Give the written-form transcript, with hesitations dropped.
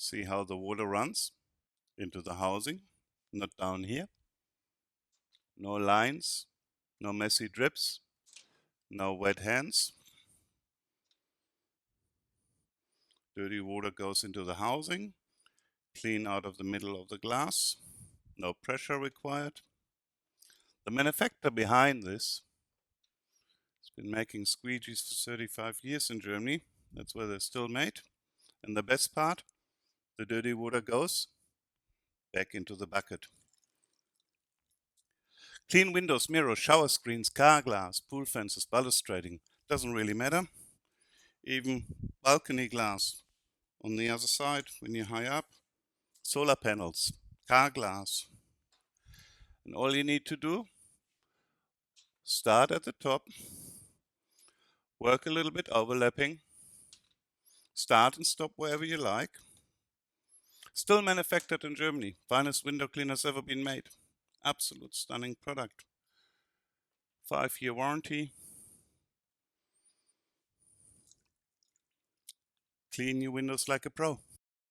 See how the water runs into the housing, not down here. No lines, no messy drips, no wet hands. Dirty water goes into the housing, clean out of the middle of the glass, no pressure required. The manufacturer behind this has been making squeegees for 35 years in Germany. That's where they're still made. And the best part, the dirty water goes back into the bucket. Clean windows, mirrors, shower screens, car glass, pool fences, balustrading, doesn't really matter. Even balcony glass on the other side when you're high up, solar panels, car glass. And all you need to do, start at the top, work a little bit overlapping, start and stop wherever you like. Still manufactured in Germany, finest window cleaners ever been made. Absolute stunning product. 5-year warranty. Clean your windows like a pro.